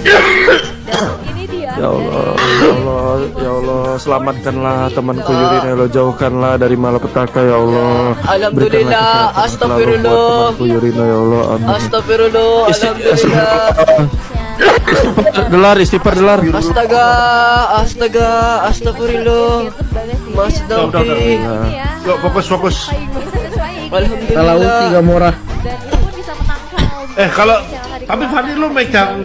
Dan ini dia. Ya Allah, ya Allah, ya Allah, selamatkanlah temanku Yurina, ya Allah, jauhkanlah dari malapetaka, ya Allah. Alhamdulillah, astagfirullah. Temanku Yurina, ya Allah, amin. Astagfirullah, alhamdulillah. Istighfar delar. Astaga, astaga, astagfirullah. Mas Daudi. Yuk, fokus. Alhamdulillah. Kalau tiga murah. Dan itu pun bisa menangkal. Kalau tapi Fadil lu megang